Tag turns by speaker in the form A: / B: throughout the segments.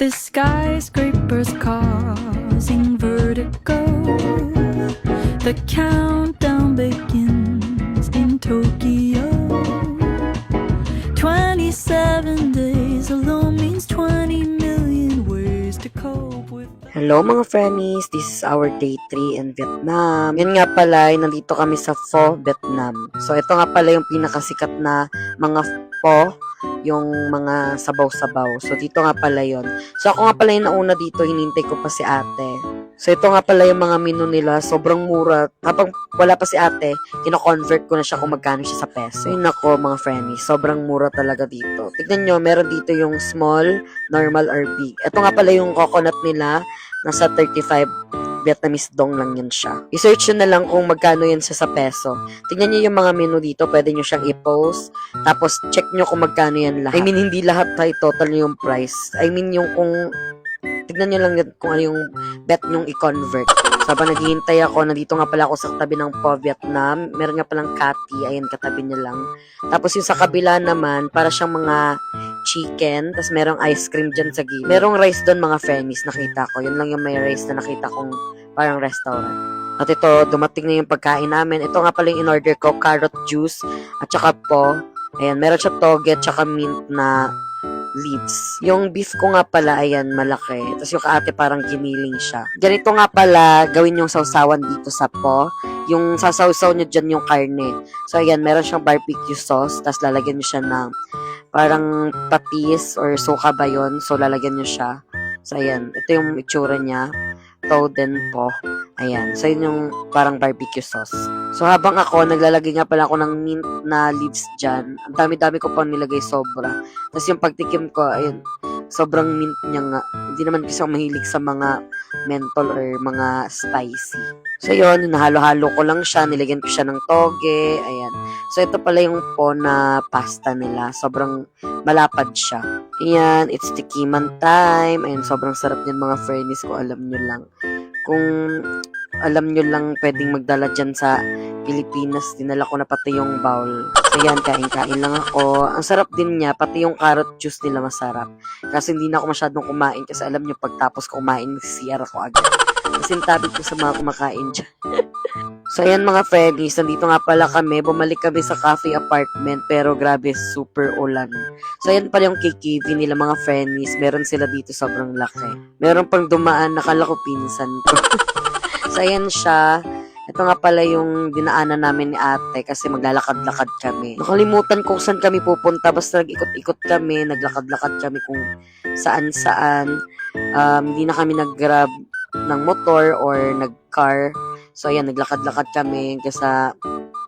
A: The skyscrapers causing vertigo. The countdown begins in Tokyo. 27 days alone means 20 million ways to cope with.
B: Hello mga friendies, this is our day 3 in Vietnam. Yun nga pala, nandito kami sa Pho, Vietnam. So ito nga pala yung pinakasikat na mga pho, yung mga sabaw-sabaw. So dito nga pala yon. So ako nga pala yung nauna dito, hinintay ko pa si ate. So ito nga pala yung mga menu nila, sobrang mura. Habang wala pa si ate, kino-convert ko na siya kung magkano siya sa peso. Yun ako mga friendies, sobrang mura talaga dito. Tignan nyo, meron dito yung small, normal, or big. Ito nga pala yung coconut nila, nasa 35 Vietnamese dong lang yun siya. I-search nyo na lang kung magkano yun sa peso. Tignan nyo yung mga menu dito, pwede nyo siyang i-post. Tapos, check nyo kung magkano yan lahat. I mean, hindi lahat tayo total yung price. I mean, yung kung tignan nyo lang yun kung ano yung bet nyong i-convert. So, habang naghihintay ako, nandito nga pala ako sa tabi ng Pho Vietnam. Meron nga palang Cathy, ayan, katabi niya lang. Tapos yung sa kabila naman, para siyang mga chicken, tapos merong ice cream dyan sa gilid. Merong rice doon mga friendies, nakita ko. Yun lang yung may rice na nakita kong parang restaurant. At ito, dumating na yung pagkain namin. Ito nga pala yung in-order ko, carrot juice, at saka po, ayan, meron siya toge, at saka mint na leaves. Yung beef ko nga pala, ayan, malaki. Tapos yung kaate parang giniling siya. Ganito nga pala, gawin yung sausawan dito sa po. Yung sasawsaw nyo dyan yung karne. So, ayan, meron siyang barbecue sauce. Tapos lalagyan nyo siya ng parang patis or suka ba yun. So, lalagyan nyo siya. So, ayan, ito yung itsura niya. Toden po. Ayan. So, yun yung parang barbecue sauce. So, habang ako, naglalagay nga pala ako ng mint na leaves dyan. Ang dami-dami ko pang nilagay sobra. Tapos yung pagtikim ko, ayun, sobrang mint niya nga. Hindi naman kasi ako mahilig sa mga menthol or mga spicy. So, yun, nahalo-halo ko lang siya. Nilagyan ko siya ng toge. Ayan. So, ito pala yung po na pasta nila. Sobrang malapad siya. Ayan, it's tikiman time. Ayan, sobrang sarap niyan mga friendies ko. Alam nyo lang. Kung alam nyo lang pwedeng magdala dyan sa Pilipinas, dinala ko na pati yung bowl. So yan, kain-kain lang ako. Ang sarap din niya, pati yung carrot juice nila masarap. Kasi hindi na ako masyadong kumain kasi alam nyo, pagtapos kumain, CR ako agad. Kasi tabig ko sa mga kumakain dyan. So ayan mga friendies, nandito nga pala kami, bumalik kami sa cafe apartment, pero grabe, super ulan. So ayan pala yung KKV nila mga friendies, meron sila dito sobrang laki. Meron pang dumaan, nakala ko pinsan ko. So ayan siya, ito nga pala yung dinaanan namin ni ate kasi maglalakad-lakad kami. Nakalimutan kung saan kami pupunta, basta nag-ikot-ikot kami, naglakad-lakad kami kung saan-saan. Hindi na kami nag-grab ng motor or nag-car. So, ayan, naglakad-lakad kami kasi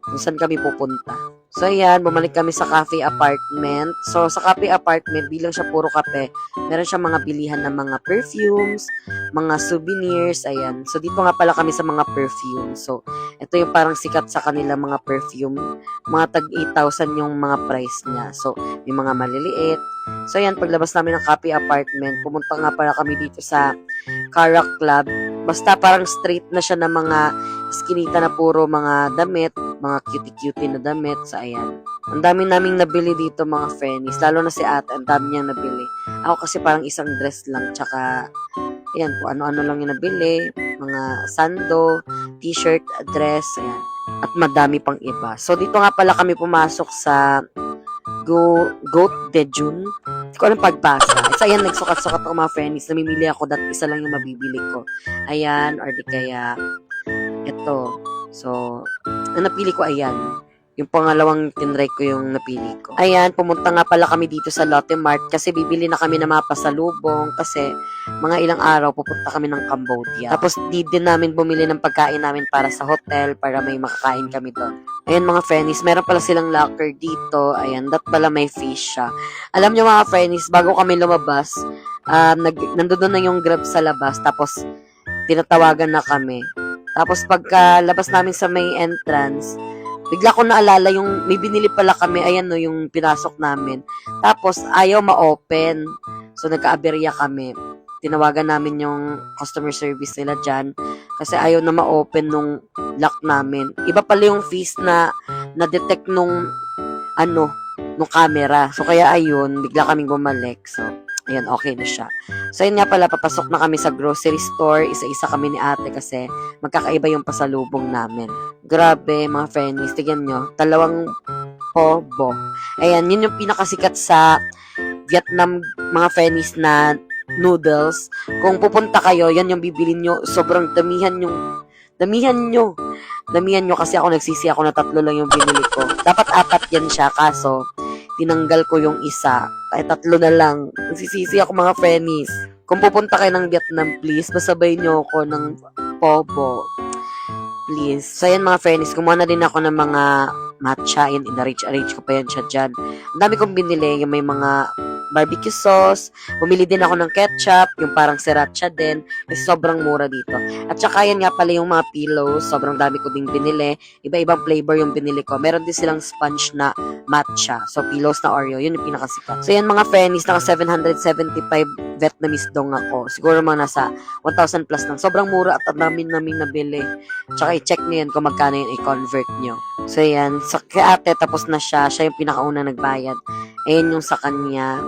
B: kung saan kami pupunta. So, ayan, bumalik kami sa cafe apartment. So, sa cafe apartment, bilang siya puro kape, meron siya mga bilihan ng mga perfumes, mga souvenirs, ayan. So, dito nga pala kami sa mga perfume. So, ito yung parang sikat sa kanila mga perfume. Mga tag 8,000 yung mga price niya. So, may mga maliliit. So, ayan, paglabas namin ng cafe apartment, pumunta nga pala kami dito sa Karak Club. Basta parang straight na siya ng mga skinita na puro mga damit, mga cutie-cutie na damit. So, ayan. Ang dami naming nabili dito mga friendies. Lalo na si ate, ang dami niyang nabili. Ako kasi parang isang dress lang. Tsaka, ayan, kung ano-ano lang yung nabili. Mga sando, t-shirt, dress, ayan. At madami pang iba. So, dito nga pala kami pumasok sa Goat de June. Hindi ko alam pagbasa. So, ayan, nagsukat-sukat ako mga friends. Namimili ako dat isa lang yung mabibili ko. Ayan, or di kaya ito. So, ang napili ko, ayan. Yung pangalawang tinry ko yung napili ko. Ayan, pumunta nga pala kami dito sa Lotte Mart kasi bibili na kami ng mga pasalubong kasi mga ilang araw pupunta kami ng Cambodia. Tapos di din namin bumili ng pagkain namin para sa hotel para may makakain kami doon. Ayan mga friendies, meron pala silang locker dito. Ayan, dat pala may fish siya. Alam nyo mga friendies, bago kami lumabas, nandoon na yung Grab sa labas tapos tinatawagan na kami. Tapos pagka labas namin sa may entrance, bigla ko naalala yung may binili pala kami, ayan no, yung pinasok namin. Tapos ayaw ma-open. So nagka-aberya kami. Tinawagan namin yung customer service nila dyan kasi ayaw na ma-open nung lock namin. Iba pala yung fees na na-detect nung camera. So kaya ayun, bigla kaming bumalik. So Ayan, okay na siya. So, yun nga pala, papasok na kami sa grocery store. Isa-isa kami ni ate kasi magkakaiba yung pasalubong namin. Grabe, mga friends. Tignan nyo, dalawang pobo. Ayan, yun yung pinakasikat sa Vietnam, mga friends, na noodles. Kung pupunta kayo, yan yung bibilin nyo. Sobrang damihan nyo kasi ako nagsisi ako na 3 lang yung binili ko. Dapat 4 yan siya, kaso tinanggal ko yung isa. Ay, 3 na lang. Nagsisisi ako, mga friends. Kung pupunta kayo ng Vietnam, please, masabay nyo ako ng pobo. Please. So, yan, mga friends, kumuha na din ako ng mga matcha. Yan, in-arrange ko pa yan siya dyan. Ang dami kong binili, yung may mga barbecue sauce. Bumili din ako ng ketchup, yung parang sriracha din. Kasi sobrang mura dito. At saka yan nga pala yung mga pillows. Sobrang dami ko ding binili. Iba-ibang flavor yung binili ko. Meron din silang sponge na matcha. So, pillows na Oreo. Yun yung pinakasikat. So, yan, mga friends, naka 775 Vietnamese dong ako. Siguro mga nasa 1,000 plus lang. Sobrang mura at ang naming nabili. Tsaka i-check nyo yan kung magkano yung i-convert nyo. So, yan. So, kaya ate, tapos na siya. Siya yung pinakauna nagbayad. Ayan yung sa kanya.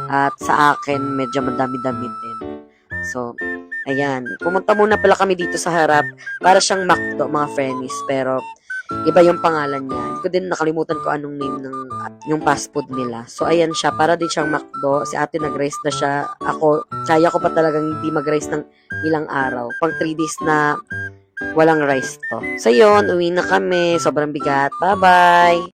B: At sa akin, medyo madami-dami din. So, ayan. Pumunta muna pala kami dito sa harap. Para siyang McDo, mga friends. Pero, iba yung pangalan niya. Hindi ko din nakalimutan ko anong name ng yung fast food nila. So, ayan siya. Para din siyang McDo. Si ate nag-rice na siya. Ako, kaya ko pa talagang hindi mag-rice ng ilang araw. Pang 3 days na walang rice to. So, yun. Uwi na kami. Sobrang bigat. Bye-bye!